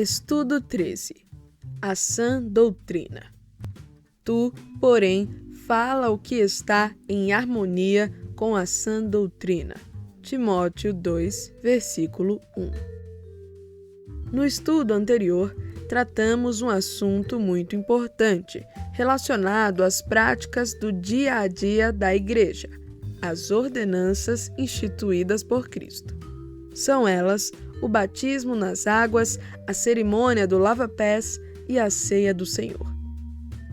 Estudo 13. A sã doutrina. Tu, porém, fala o que está em harmonia com a sã doutrina. Timóteo 2, versículo 1. No estudo anterior, tratamos um assunto muito importante relacionado às práticas do dia a dia da Igreja, as ordenanças instituídas por Cristo. São elas o batismo nas águas, a cerimônia do lava-pés e a ceia do Senhor.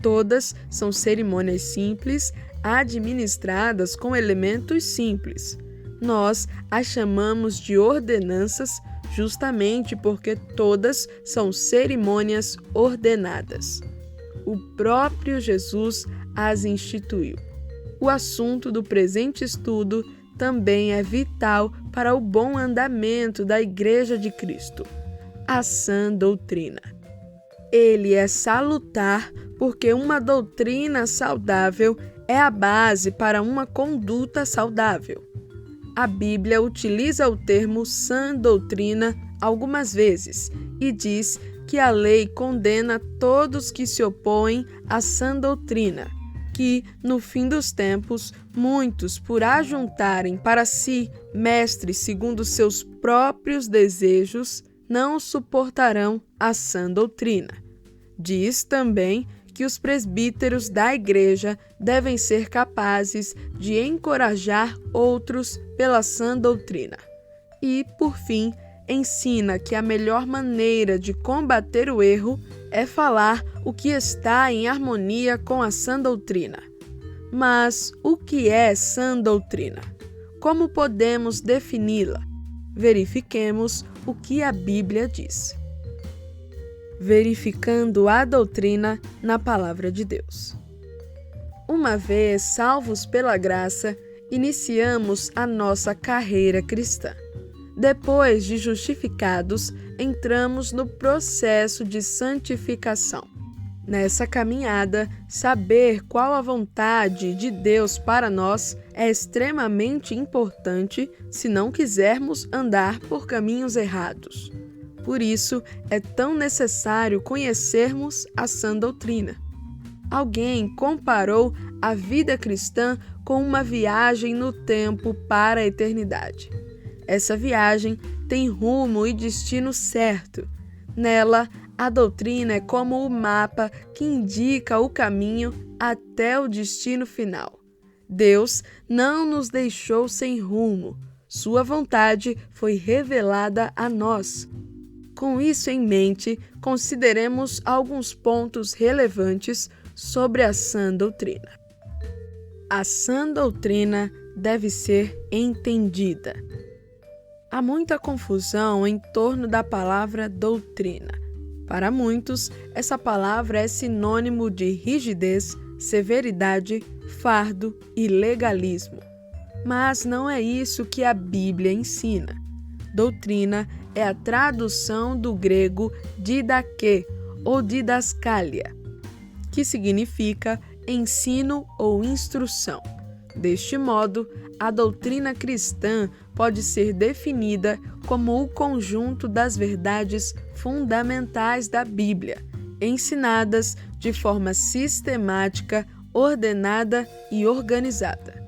Todas são cerimônias simples, administradas com elementos simples. Nós as chamamos de ordenanças justamente porque todas são cerimônias ordenadas. O próprio Jesus as instituiu. O assunto do presente estudo também é vital para o bom andamento da Igreja de Cristo, a sã doutrina. Ele é salutar porque uma doutrina saudável é a base para uma conduta saudável. A Bíblia utiliza o termo sã doutrina algumas vezes e diz que a lei condena todos que se opõem à sã doutrina, que, no fim dos tempos, muitos, por ajuntarem para si mestres segundo seus próprios desejos, não suportarão a sã doutrina. Diz também que os presbíteros da Igreja devem ser capazes de encorajar outros pela sã doutrina. E, por fim, ensina que a melhor maneira de combater o erro é falar o que está em harmonia com a sã doutrina. Mas o que é sã doutrina? Como podemos defini-la? Verifiquemos o que a Bíblia diz. Verificando a doutrina na Palavra de Deus. Uma vez salvos pela graça, iniciamos a nossa carreira cristã. Depois de justificados, entramos no processo de santificação. Nessa caminhada, saber qual a vontade de Deus para nós é extremamente importante se não quisermos andar por caminhos errados. Por isso, é tão necessário conhecermos a sã doutrina. Alguém comparou a vida cristã com uma viagem no tempo para a eternidade. Essa viagem tem rumo e destino certo. Nela, a doutrina é como o mapa que indica o caminho até o destino final. Deus não nos deixou sem rumo. Sua vontade foi revelada a nós. Com isso em mente, consideremos alguns pontos relevantes sobre a sã doutrina. A sã doutrina deve ser entendida. Há muita confusão em torno da palavra doutrina. Para muitos, essa palavra é sinônimo de rigidez, severidade, fardo e legalismo. Mas não é isso que a Bíblia ensina. Doutrina é a tradução do grego didaquê ou didascália, que significa ensino ou instrução. Deste modo, a doutrina cristã pode ser definida como o conjunto das verdades fundamentais da Bíblia, ensinadas de forma sistemática, ordenada e organizada.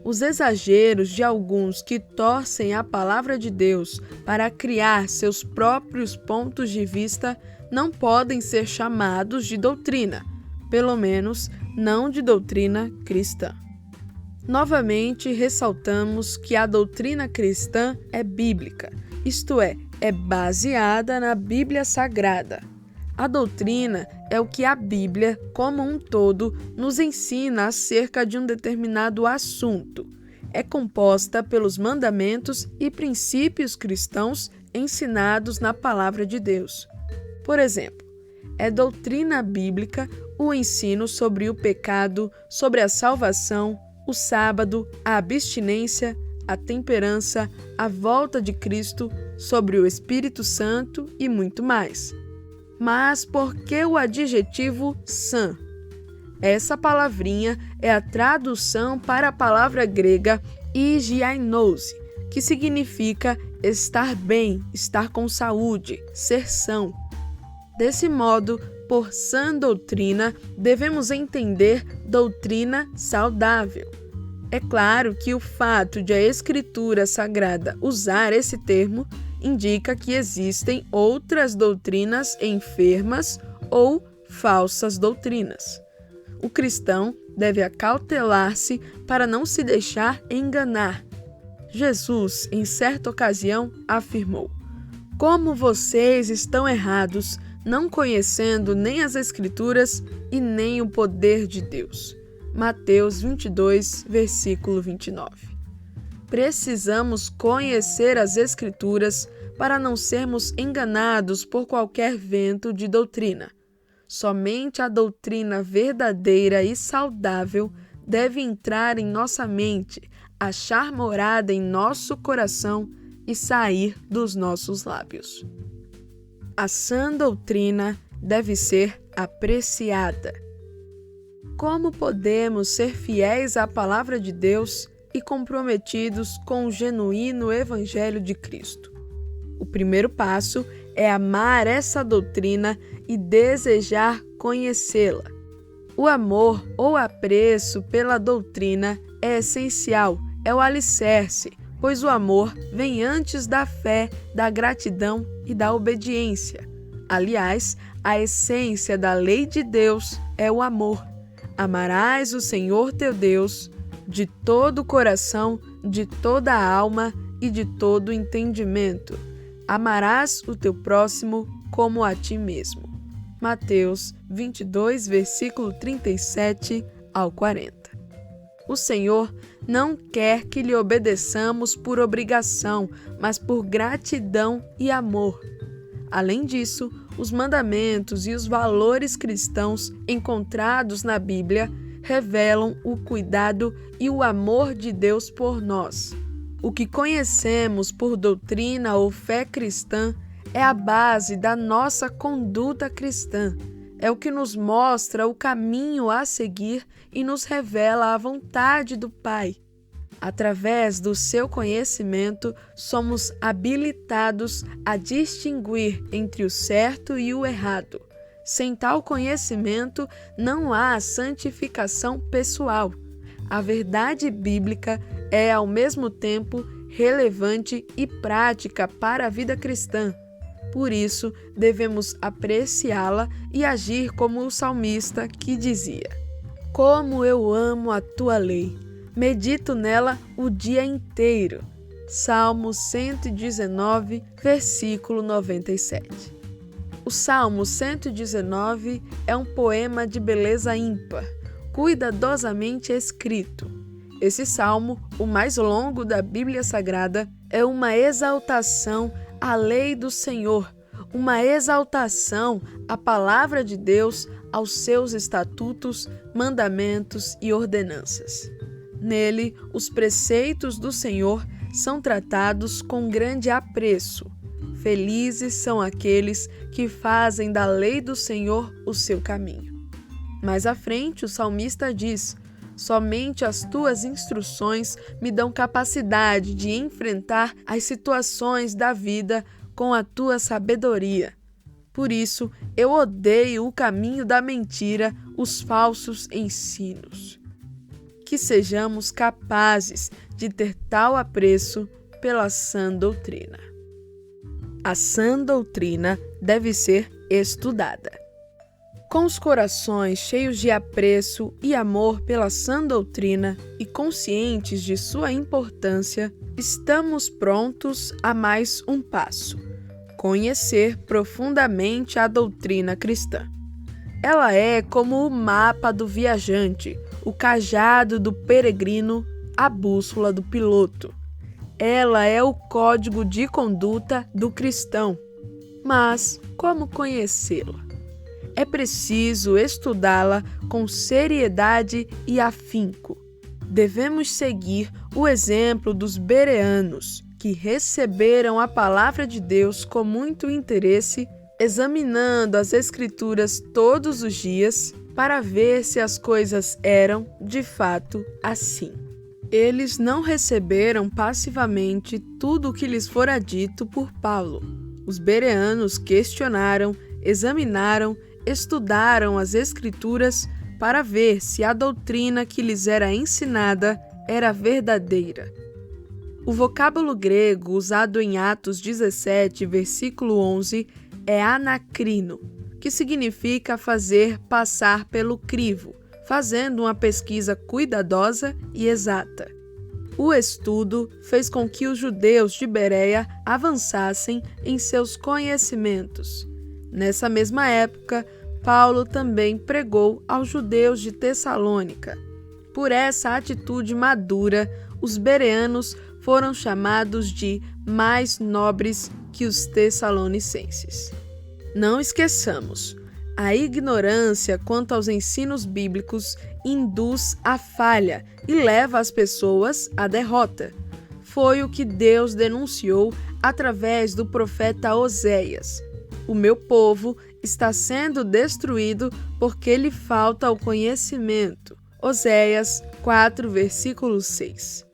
Os exageros de alguns que torcem a palavra de Deus para criar seus próprios pontos de vista não podem ser chamados de doutrina, pelo menos não de doutrina cristã. Novamente, ressaltamos que a doutrina cristã é bíblica, isto é baseada na Bíblia Sagrada. A doutrina é o que a Bíblia, como um todo, nos ensina acerca de um determinado assunto. É composta pelos mandamentos e princípios cristãos ensinados na Palavra de Deus. Por exemplo, é doutrina bíblica o ensino sobre o pecado, sobre a salvação, o sábado, a abstinência, a temperança, a volta de Cristo, sobre o Espírito Santo e muito mais. Mas por que o adjetivo sã? Essa palavrinha é a tradução para a palavra grega higiainos, que significa estar bem, estar com saúde, ser são. Desse modo, por sã doutrina, devemos entender doutrina saudável. É claro que o fato de a Escritura Sagrada usar esse termo indica que existem outras doutrinas enfermas ou falsas doutrinas. O cristão deve acautelar-se para não se deixar enganar. Jesus, em certa ocasião, afirmou: "Como vocês estão errados, não conhecendo nem as Escrituras e nem o poder de Deus." Mateus 22, versículo 29. Precisamos conhecer as Escrituras para não sermos enganados por qualquer vento de doutrina. Somente a doutrina verdadeira e saudável deve entrar em nossa mente, achar morada em nosso coração e sair dos nossos lábios. A sã doutrina deve ser apreciada. Como podemos ser fiéis à palavra de Deus e comprometidos com o genuíno Evangelho de Cristo? O primeiro passo é amar essa doutrina e desejar conhecê-la. O amor ou apreço pela doutrina é essencial, é o alicerce, pois o amor vem antes da fé, da gratidão e da obediência. Aliás, a essência da lei de Deus é o amor. Amarás o Senhor teu Deus de todo o coração, de toda a alma e de todo o entendimento. Amarás o teu próximo como a ti mesmo. Mateus 22, versículo 37 ao 40. O Senhor não quer que lhe obedeçamos por obrigação, mas por gratidão e amor. Além disso, os mandamentos e os valores cristãos encontrados na Bíblia revelam o cuidado e o amor de Deus por nós. O que conhecemos por doutrina ou fé cristã é a base da nossa conduta cristã. É o que nos mostra o caminho a seguir e nos revela a vontade do Pai. Através do seu conhecimento, somos habilitados a distinguir entre o certo e o errado. Sem tal conhecimento, não há santificação pessoal. A verdade bíblica é, ao mesmo tempo, relevante e prática para a vida cristã. Por isso, devemos apreciá-la e agir como o salmista que dizia: "Como eu amo a tua lei! Medito nela o dia inteiro." Salmo 119, versículo 97. O Salmo 119 é um poema de beleza ímpar, cuidadosamente escrito. Esse salmo, o mais longo da Bíblia Sagrada, é uma exaltação à lei do Senhor, uma exaltação à palavra de Deus, aos seus estatutos, mandamentos e ordenanças. Nele, os preceitos do Senhor são tratados com grande apreço. Felizes são aqueles que fazem da lei do Senhor o seu caminho. Mais à frente, o salmista diz: "Somente as tuas instruções me dão capacidade de enfrentar as situações da vida com a tua sabedoria. Por isso, eu odeio o caminho da mentira, os falsos ensinos." Que sejamos capazes de ter tal apreço pela sã doutrina. A sã doutrina deve ser estudada. Com os corações cheios de apreço e amor pela sã doutrina e conscientes de sua importância, estamos prontos a mais um passo: conhecer profundamente a doutrina cristã. Ela é como o mapa do viajante, o cajado do peregrino, a bússola do piloto. Ela é o código de conduta do cristão. Mas como conhecê-la? É preciso estudá-la com seriedade e afinco. Devemos seguir o exemplo dos bereanos, que receberam a palavra de Deus com muito interesse, examinando as Escrituras todos os dias para ver se as coisas eram, de fato, assim. Eles não receberam passivamente tudo o que lhes fora dito por Paulo. Os bereanos questionaram, examinaram, estudaram as Escrituras para ver se a doutrina que lhes era ensinada era verdadeira. O vocábulo grego usado em Atos 17, versículo 11, é anacrino, que significa fazer passar pelo crivo, fazendo uma pesquisa cuidadosa e exata. O estudo fez com que os judeus de Bereia avançassem em seus conhecimentos. Nessa mesma época, Paulo também pregou aos judeus de Tessalônica. Por essa atitude madura, os bereanos foram chamados de mais nobres que os tessalonicenses. Não esqueçamos, a ignorância quanto aos ensinos bíblicos induz à falha e leva as pessoas à derrota. Foi o que Deus denunciou através do profeta Oséias. O meu povo está sendo destruído porque lhe falta o conhecimento. Oséias 4, versículo 6.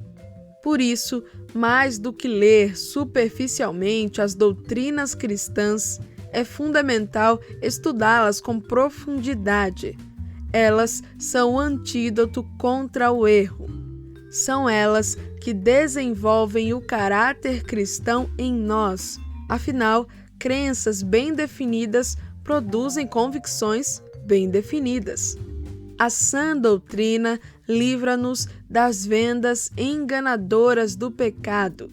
Por isso, mais do que ler superficialmente as doutrinas cristãs, é fundamental estudá-las com profundidade. Elas são o antídoto contra o erro. São elas que desenvolvem o caráter cristão em nós. Afinal, crenças bem definidas produzem convicções bem definidas. A sã doutrina livra-nos das vendas enganadoras do pecado.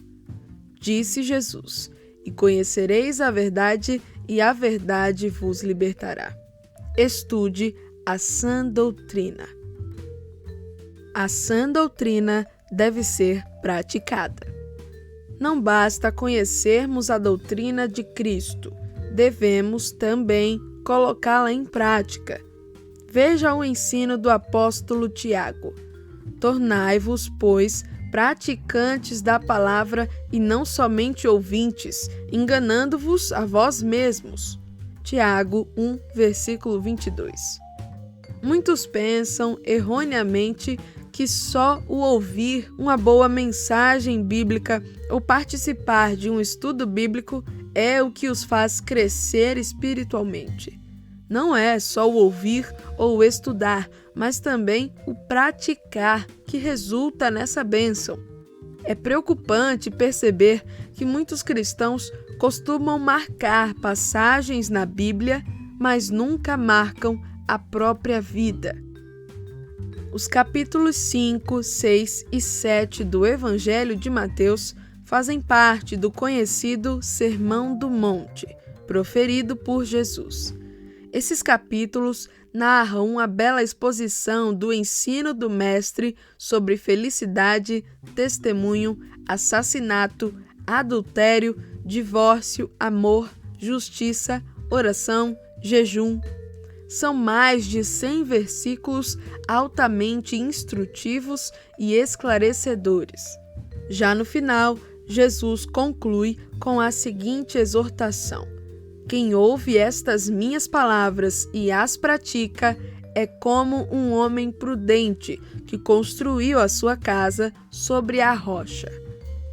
Disse Jesus: "E conhecereis a verdade, e a verdade vos libertará." Estude a sã doutrina. A sã doutrina deve ser praticada. Não basta conhecermos a doutrina de Cristo, devemos também colocá-la em prática. Veja o ensino do apóstolo Tiago: "Tornai-vos, pois, praticantes da palavra e não somente ouvintes, enganando-vos a vós mesmos." Tiago 1, versículo 22. Muitos pensam erroneamente que só o ouvir uma boa mensagem bíblica ou participar de um estudo bíblico é o que os faz crescer espiritualmente. Não é só o ouvir ou o estudar, mas também o praticar que resulta nessa bênção. É preocupante perceber que muitos cristãos costumam marcar passagens na Bíblia, mas nunca marcam a própria vida. Os capítulos 5, 6 e 7 do Evangelho de Mateus fazem parte do conhecido Sermão do Monte, proferido por Jesus. Esses capítulos narram uma bela exposição do ensino do Mestre sobre felicidade, testemunho, assassinato, adultério, divórcio, amor, justiça, oração, jejum. São mais de 100 versículos altamente instrutivos e esclarecedores. Já no final, Jesus conclui com a seguinte exortação: "Quem ouve estas minhas palavras e as pratica é como um homem prudente que construiu a sua casa sobre a rocha."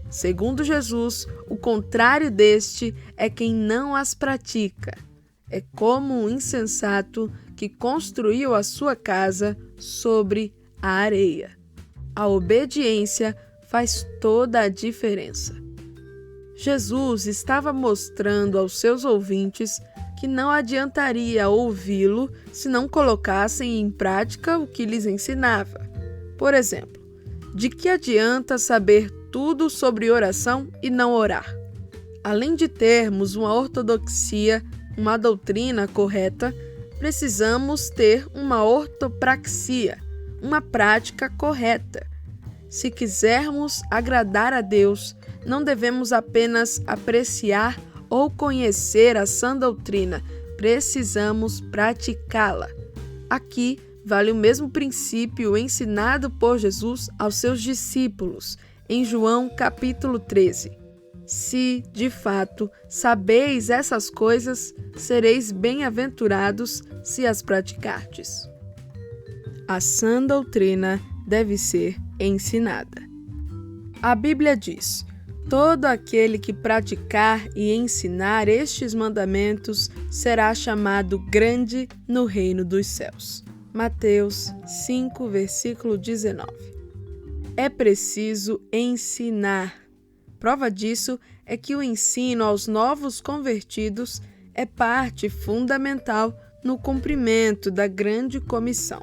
Segundo Jesus, o contrário deste é quem não as pratica. É como um insensato que construiu a sua casa sobre a areia. A obediência faz toda a diferença. Jesus estava mostrando aos seus ouvintes que não adiantaria ouvi-lo se não colocassem em prática o que lhes ensinava. Por exemplo, de que adianta saber tudo sobre oração e não orar? Além de termos uma ortodoxia, uma doutrina correta, precisamos ter uma ortopraxia, uma prática correta. Se quisermos agradar a Deus, não devemos apenas apreciar ou conhecer a sã doutrina, precisamos praticá-la. Aqui vale o mesmo princípio ensinado por Jesus aos seus discípulos, em João capítulo 13. Se, de fato, sabeis essas coisas, sereis bem-aventurados se as praticardes. A sã doutrina deve ser ensinada. A Bíblia diz: Todo aquele que praticar e ensinar estes mandamentos será chamado grande no reino dos céus. Mateus 5, versículo 19. É preciso ensinar. Prova disso é que o ensino aos novos convertidos é parte fundamental no cumprimento da grande comissão,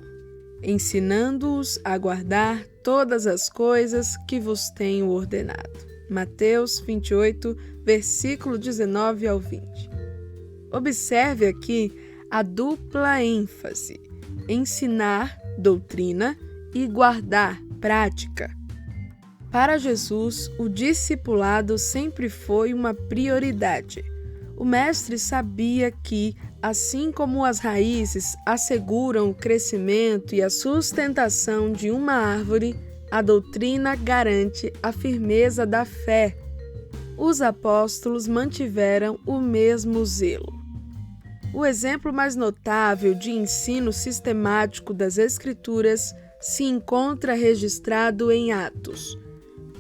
ensinando-os a guardar todas as coisas que vos tenho ordenado. Mateus 28, versículo 19 ao 20. Observe aqui a dupla ênfase: ensinar, doutrina, e guardar, prática. Para Jesus, o discipulado sempre foi uma prioridade. O mestre sabia que, assim como as raízes asseguram o crescimento e a sustentação de uma árvore, a doutrina garante a firmeza da fé. Os apóstolos mantiveram o mesmo zelo. O exemplo mais notável de ensino sistemático das Escrituras se encontra registrado em Atos.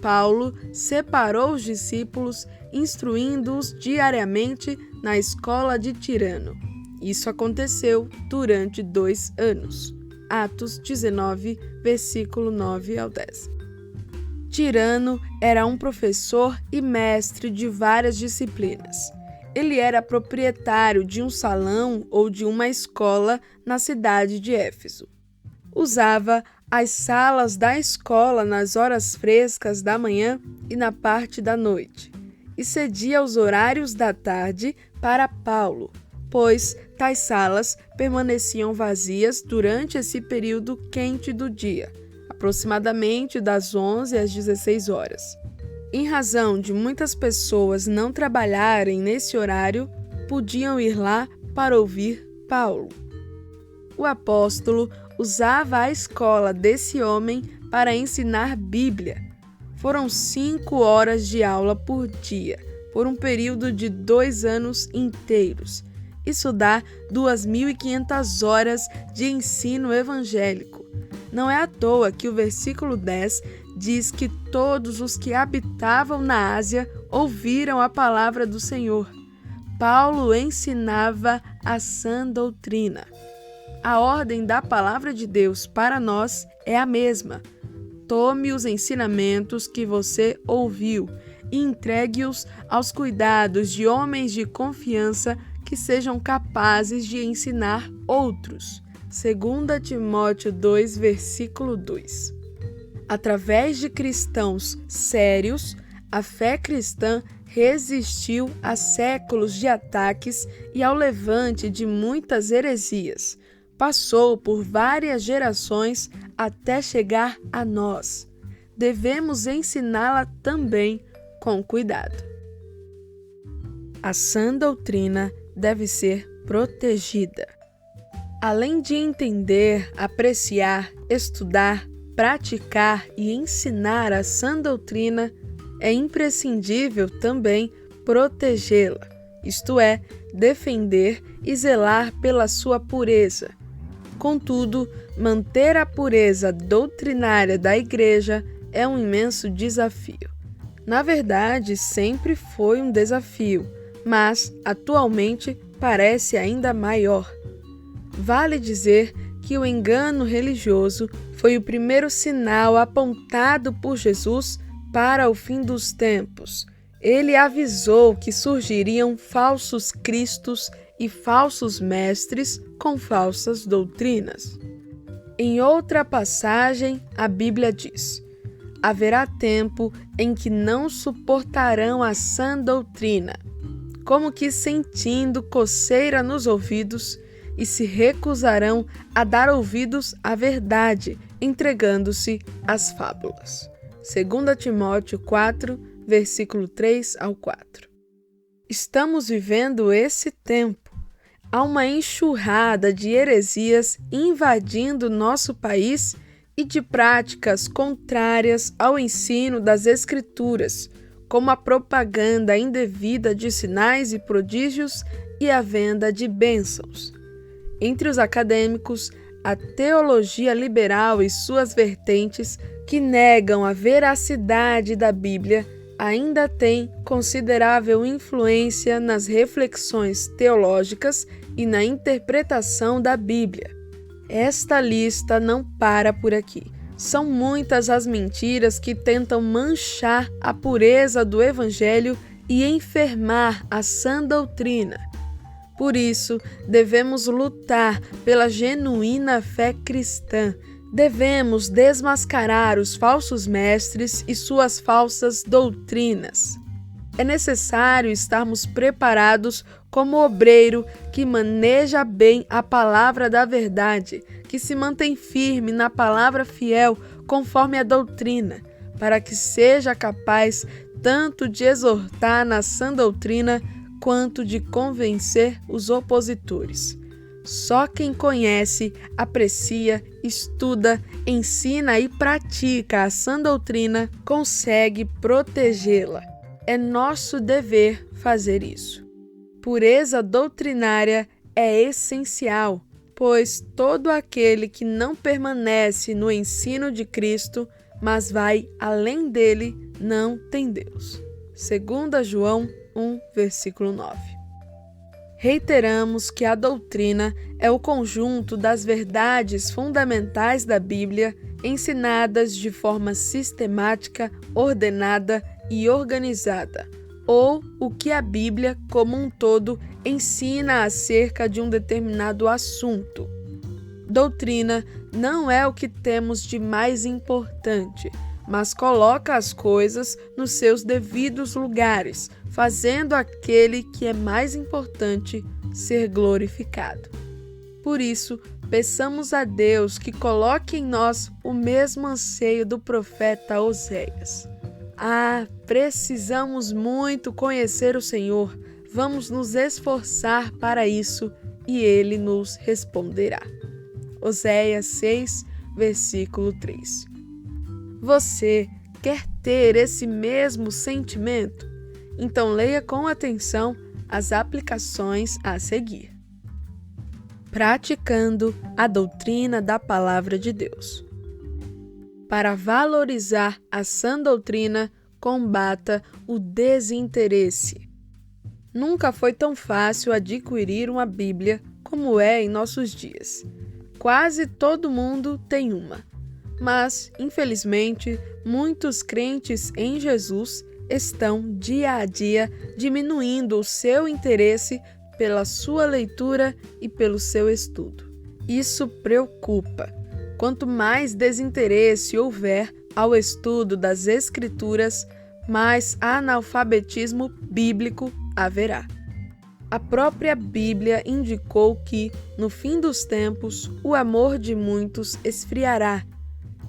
Paulo separou os discípulos, instruindo-os diariamente na escola de Tirano. Isso aconteceu durante 2 anos. Atos 19, versículo 9 ao 10. Tirano era um professor e mestre de várias disciplinas. Ele era proprietário de um salão ou de uma escola na cidade de Éfeso. Usava as salas da escola nas horas frescas da manhã e na parte da noite, e cedia os horários da tarde para Paulo, pois tais salas permaneciam vazias durante esse período quente do dia, aproximadamente das 11 às 16 horas. Em razão de muitas pessoas não trabalharem nesse horário, podiam ir lá para ouvir Paulo. O apóstolo usava a escola desse homem para ensinar Bíblia. Foram 5 horas de aula por dia, por um período de 2 anos inteiros. Isso dá 2.500 horas de ensino evangélico. Não é à toa que o versículo 10 diz que todos os que habitavam na Ásia ouviram a palavra do Senhor. Paulo ensinava a sã doutrina. A ordem da palavra de Deus para nós é a mesma. Tome os ensinamentos que você ouviu e entregue-os aos cuidados de homens de confiança que sejam capazes de ensinar outros. 2 Timóteo 2, versículo 2. Através de cristãos sérios, a fé cristã resistiu a séculos de ataques e ao levante de muitas heresias. Passou por várias gerações até chegar a nós. Devemos ensiná-la também com cuidado. A sã doutrina deve ser protegida. Além de entender, apreciar, estudar, praticar e ensinar a sã doutrina, é imprescindível também protegê-la, isto é, defender e zelar pela sua pureza. Contudo, manter a pureza doutrinária da Igreja é um imenso desafio. Na verdade, sempre foi um desafio, mas atualmente parece ainda maior. Vale dizer que o engano religioso foi o primeiro sinal apontado por Jesus para o fim dos tempos. Ele avisou que surgiriam falsos cristos e falsos mestres com falsas doutrinas. Em outra passagem, a Bíblia diz: haverá tempo em que não suportarão a sã doutrina, como que sentindo coceira nos ouvidos, e se recusarão a dar ouvidos à verdade, entregando-se às fábulas. 2 Timóteo 4, versículo 3 ao 4. Estamos vivendo esse tempo. Há uma enxurrada de heresias invadindo nosso país e de práticas contrárias ao ensino das Escrituras, como a propaganda indevida de sinais e prodígios e a venda de bênçãos. Entre os acadêmicos, a teologia liberal e suas vertentes que negam a veracidade da Bíblia ainda tem considerável influência nas reflexões teológicas e na interpretação da Bíblia. Esta lista não para por aqui. São muitas as mentiras que tentam manchar a pureza do Evangelho e enfermar a sã doutrina. Por isso, devemos lutar pela genuína fé cristã. Devemos desmascarar os falsos mestres e suas falsas doutrinas. É necessário estarmos preparados como obreiro que maneja bem a palavra da verdade, que se mantém firme na palavra fiel conforme a doutrina, para que seja capaz tanto de exortar na sã doutrina quanto de convencer os opositores. Só quem conhece, aprecia, estuda, ensina e pratica a sã doutrina consegue protegê-la. É nosso dever fazer isso. Pureza doutrinária é essencial, pois todo aquele que não permanece no ensino de Cristo, mas vai além dele, não tem Deus. 2 João 1, versículo 9. Reiteramos que a doutrina é o conjunto das verdades fundamentais da Bíblia ensinadas de forma sistemática, ordenada e organizada, ou o que a Bíblia, como um todo, ensina acerca de um determinado assunto. Doutrina não é o que temos de mais importante, mas coloca as coisas nos seus devidos lugares, fazendo aquele que é mais importante ser glorificado. Por isso, peçamos a Deus que coloque em nós o mesmo anseio do profeta Oséias. Precisamos muito conhecer o Senhor. Vamos nos esforçar para isso e Ele nos responderá. Oséias 6, versículo 3. Você quer ter esse mesmo sentimento? Então leia com atenção as aplicações a seguir. Praticando a doutrina da Palavra de Deus. Para valorizar a sã doutrina, combata o desinteresse. Nunca foi tão fácil adquirir uma Bíblia como é em nossos dias. Quase todo mundo tem uma. Mas, infelizmente, muitos crentes em Jesus estão dia a dia diminuindo o seu interesse pela sua leitura e pelo seu estudo. Isso preocupa. Quanto mais desinteresse houver ao estudo das Escrituras, mais analfabetismo bíblico haverá. A própria Bíblia indicou que, no fim dos tempos, o amor de muitos esfriará.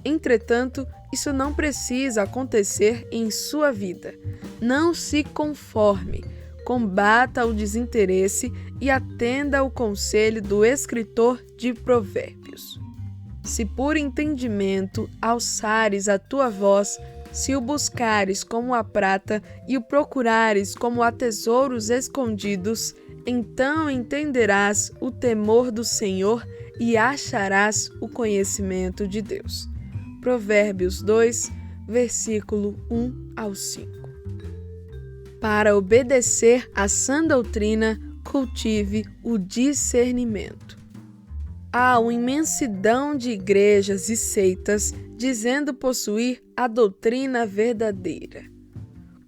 Entretanto, isso não precisa acontecer em sua vida. Não se conforme, combata o desinteresse e atenda ao conselho do escritor de Provérbios. Se por entendimento alçares a tua voz, se o buscares como a prata e o procurares como a tesouros escondidos, então entenderás o temor do Senhor e acharás o conhecimento de Deus. Provérbios 2, versículo 1 ao 5. Para obedecer à sã doutrina, cultive o discernimento. Há uma imensidão de igrejas e seitas dizendo possuir a doutrina verdadeira.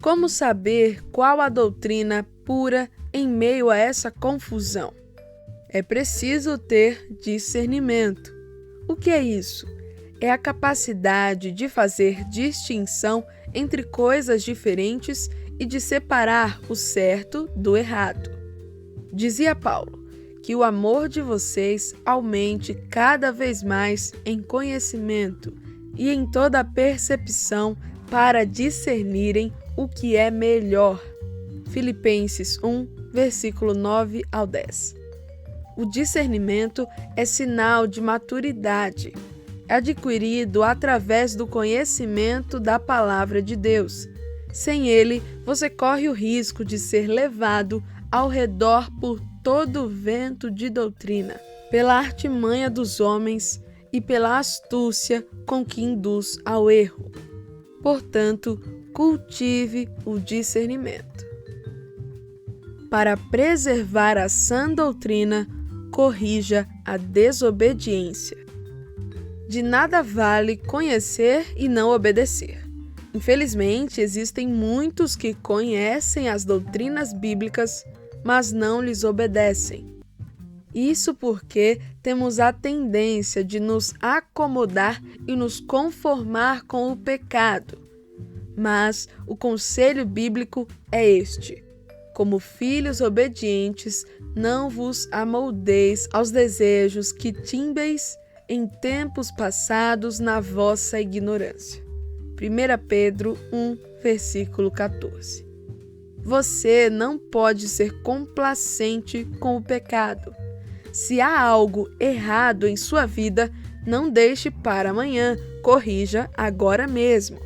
Como saber qual a doutrina pura em meio a essa confusão? É preciso ter discernimento. O que é isso? É a capacidade de fazer distinção entre coisas diferentes e de separar o certo do errado. Dizia Paulo que o amor de vocês aumente cada vez mais em conhecimento e em toda a percepção para discernirem o que é melhor. Filipenses 1, versículo 9 ao 10. O discernimento é sinal de maturidade, adquirido através do conhecimento da palavra de Deus. Sem ele, você corre o risco de ser levado ao redor por todo o vento de doutrina, pela artimanha dos homens e pela astúcia com que induz ao erro. Portanto, cultive o discernimento. Para preservar a sã doutrina, corrija a desobediência. De nada vale conhecer e não obedecer. Infelizmente, existem muitos que conhecem as doutrinas bíblicas, mas não lhes obedecem. Isso porque temos a tendência de nos acomodar e nos conformar com o pecado. Mas o conselho bíblico é este: como filhos obedientes, não vos amoldeis aos desejos que tinhais em tempos passados na vossa ignorância. 1 Pedro 1, versículo 14. Você não pode ser complacente com o pecado. Se há algo errado em sua vida, não deixe para amanhã, corrija agora mesmo.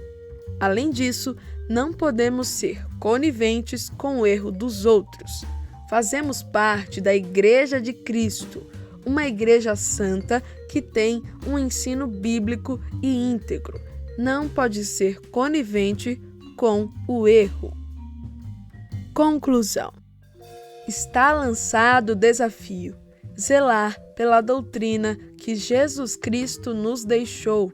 Além disso, não podemos ser coniventes com o erro dos outros. Fazemos parte da Igreja de Cristo, uma igreja santa que tem um ensino bíblico e íntegro. Não pode ser conivente com o erro. Conclusão. Está lançado o desafio: zelar pela doutrina que Jesus Cristo nos deixou.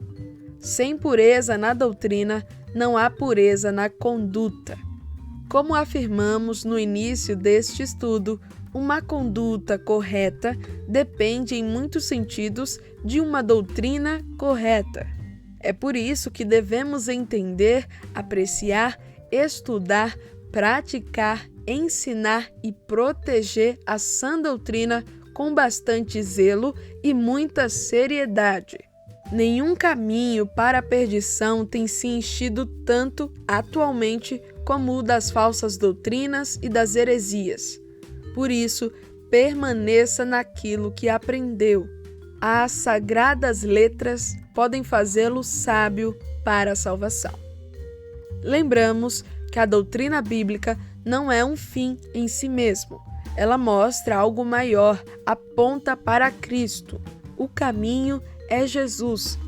Sem pureza na doutrina, não há pureza na conduta. Como afirmamos no início deste estudo, uma conduta correta depende em muitos sentidos de uma doutrina correta. É por isso que devemos entender, apreciar, estudar, praticar, ensinar e proteger a sã doutrina com bastante zelo e muita seriedade. Nenhum caminho para a perdição tem se enchido tanto atualmente como o das falsas doutrinas e das heresias. Por isso, permaneça naquilo que aprendeu. As sagradas letras podem fazê-lo sábio para a salvação. Lembramos que a doutrina bíblica não é um fim em si mesmo. Ela mostra algo maior, aponta para Cristo. O caminho é Jesus.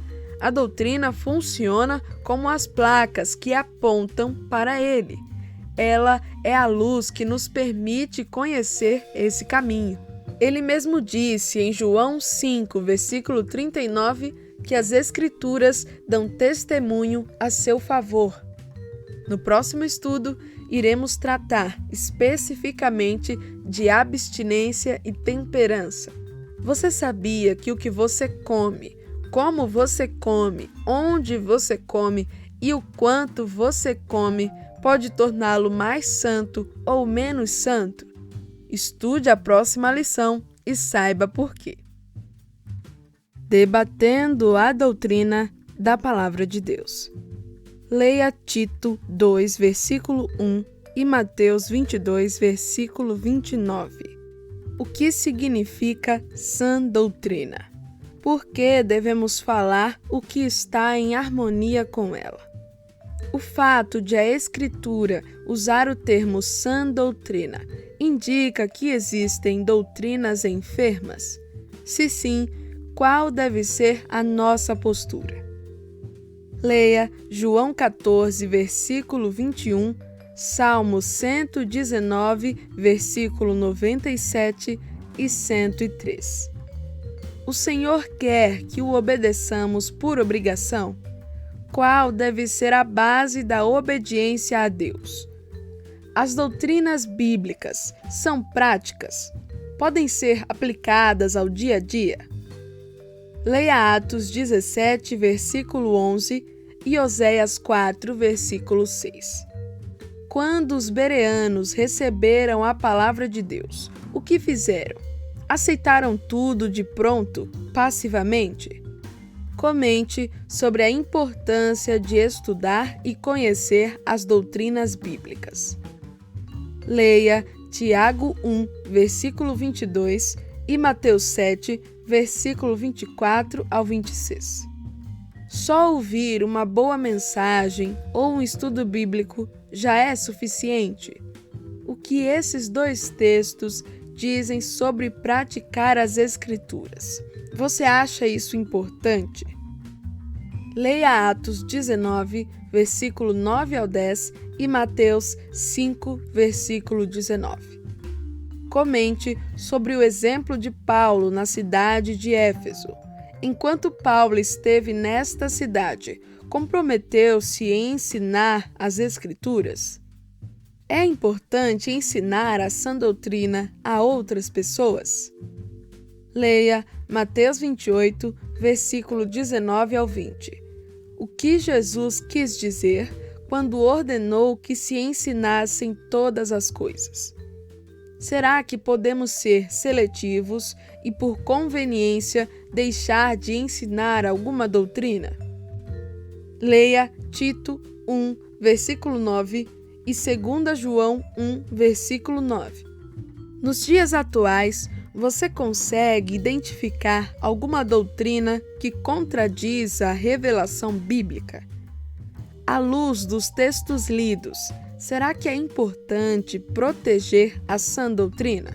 A doutrina funciona como as placas que apontam para Ele. Ela é a luz que nos permite conhecer esse caminho. Ele mesmo disse em João 5, versículo 39, que as Escrituras dão testemunho a seu favor. No próximo estudo, iremos tratar especificamente de abstinência e temperança. Você sabia que o que você come, como você come, onde você come e o quanto você come pode torná-lo mais santo ou menos santo? Estude a próxima lição e saiba por quê. Debatendo a doutrina da Palavra de Deus. Leia Tito 2, versículo 1 e Mateus 22, versículo 29. O que significa sã doutrina? Por que devemos falar o que está em harmonia com ela? O fato de a Escritura usar o termo sã doutrina indica que existem doutrinas enfermas? Se sim, qual deve ser a nossa postura? Leia João 14, versículo 21, Salmo 119, versículo 97 e 103. O Senhor quer que o obedeçamos por obrigação? Qual deve ser a base da obediência a Deus? As doutrinas bíblicas são práticas? Podem ser aplicadas ao dia a dia? Leia Atos 17, versículo 11 e Oséias 4, versículo 6. Quando os bereanos receberam a palavra de Deus, o que fizeram? Aceitaram tudo de pronto, passivamente? Comente sobre a importância de estudar e conhecer as doutrinas bíblicas. Leia Tiago 1, versículo 22 e Mateus 7, versículo 24 ao 26. Só ouvir uma boa mensagem ou um estudo bíblico já é suficiente? O que esses dois textos dizem sobre praticar as Escrituras? Você acha isso importante? Leia Atos 19, versículo 9 ao 10 e Mateus 5, versículo 19. Comente sobre o exemplo de Paulo na cidade de Éfeso. Enquanto Paulo esteve nesta cidade, comprometeu-se em ensinar as Escrituras. É importante ensinar a sã doutrina a outras pessoas? Leia Mateus 28, versículo 19 ao 20. O que Jesus quis dizer quando ordenou que se ensinassem todas as coisas? Será que podemos ser seletivos e, por conveniência, deixar de ensinar alguma doutrina? Leia Tito 1, versículo 9 e 2 João 1, versículo 9. Nos dias atuais, você consegue identificar alguma doutrina que contradiz a revelação bíblica? À luz dos textos lidos, será que é importante proteger a sã doutrina?